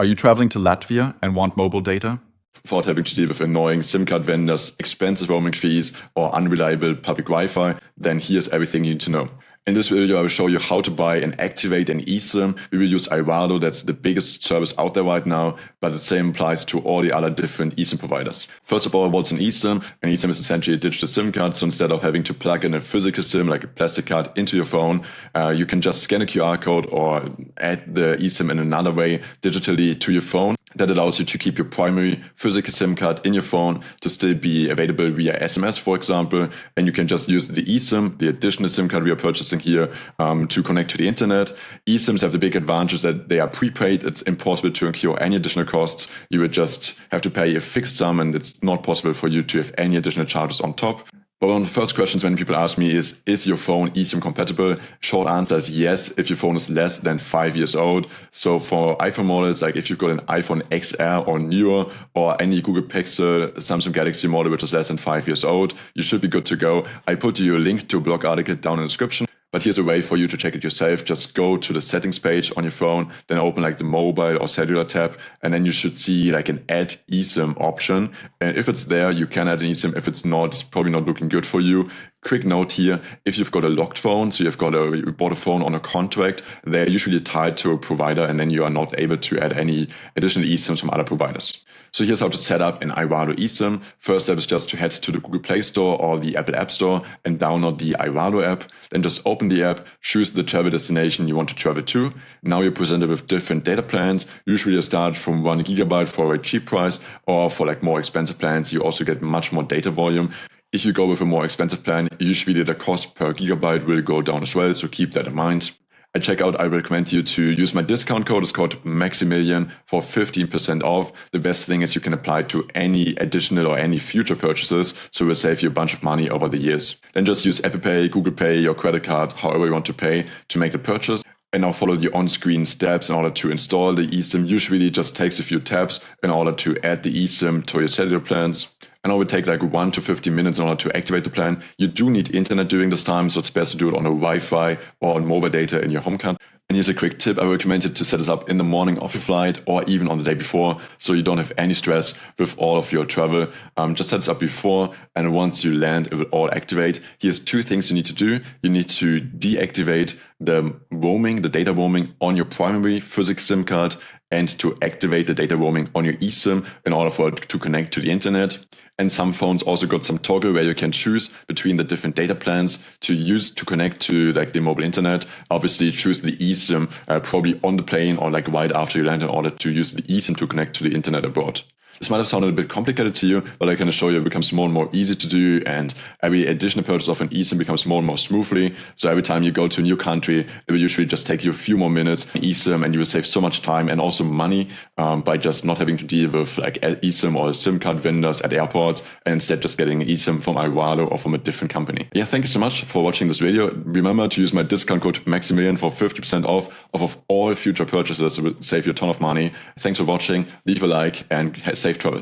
Are you traveling to Latvia and want mobile data? Without having to deal with annoying SIM card vendors, expensive roaming fees, or unreliable public Wi-Fi, then here's everything you need to know. In this video, I will show you how to buy and activate an eSIM. We will use iValo, that's the biggest service out there right now, but the same applies to all the other different eSIM providers. First of all, what's an eSIM? An eSIM is essentially a digital SIM card, so instead of having to plug in a physical SIM like a plastic card into your phone, you can just scan a QR code or add the eSIM in another way digitally to your phone. That allows you to keep your primary physical SIM card in your phone to still be available via SMS, for example, and you can just use the eSIM, the additional SIM card we are purchasing here, to connect to the internet. eSIMs have the big advantage that they are prepaid. It's impossible to incur any additional costs. You would just have to pay a fixed sum, and it's not possible for you to have any additional charges on top. But one of the first questions when people ask me is your phone eSIM compatible? Short answer is yes, if your phone is less than 5 years old. So for iPhone models, like if you've got an iPhone XR or newer, or any Google Pixel, Samsung Galaxy model which is less than 5 years old, you should be good to go. I put you a link to a blog article down in the description. But here's a way for you to check it yourself. Just go to the settings page on your phone, then open like the mobile or cellular tab, and then you should see like an add eSIM option. And if it's there, you can add an eSIM. If it's not, it's probably not looking good for you. Quick note here, if you've got a locked phone, so you bought a phone on a contract, they're usually tied to a provider, and then you are not able to add any additional eSIMs from other providers. So here's how to set up an iValo eSIM. First step is just to head to the Google Play Store or the Apple App Store and download the iValo app. Then just open the app, choose the travel destination you want to travel to. Now you're presented with different data plans. Usually you start from 1 GB for a cheap price, or for like more expensive plans, you also get much more data volume. If you go with a more expensive plan, usually the cost per gigabyte will go down as well, so keep that in mind. At checkout, I recommend you to use my discount code. It's called Maximilian for 15% off. The best thing is you can apply to any additional or any future purchases, so it will save you a bunch of money over the years. Then just use Apple Pay, Google Pay, your credit card, however you want to pay to make the purchase. And now follow the on-screen steps in order to install the eSIM. Usually it just takes a few taps in order to add the eSIM to your cellular plans. And it will take like 1 to 15 minutes in order to activate the plan. You do need internet during this time, so it's best to do it on a Wi-Fi or on mobile data in your home country. And here's a quick tip. I recommend you to set it up in the morning of your flight or even on the day before, so you don't have any stress with all of your travel. Just set it up before, and once you land, it will all activate. Here's 2 things you need to do. You need to deactivate the roaming, the data roaming on your primary physical SIM card, and to activate the data roaming on your eSIM in order for it to connect to the internet. And some phones also got some toggle where you can choose between the different data plans to use to connect to like the mobile internet. Obviously choose the eSIM probably on the plane or like right after you land in order to use the eSIM to connect to the internet abroad. This might have sounded a bit complicated to you, but I can assure you it becomes more and more easy to do, and every additional purchase of an eSIM becomes more and more smoothly. So every time you go to a new country, it will usually just take you a few more minutes eSIM, and you will save so much time and also money by just not having to deal with like eSIM or SIM card vendors at airports, and instead just getting an eSIM from iValo or from a different company. Yeah, thank you so much for watching this video. Remember to use my discount code Maximilian for 50% off of all future purchases. It will save you a ton of money. Thanks for watching. Leave a like and safe travel.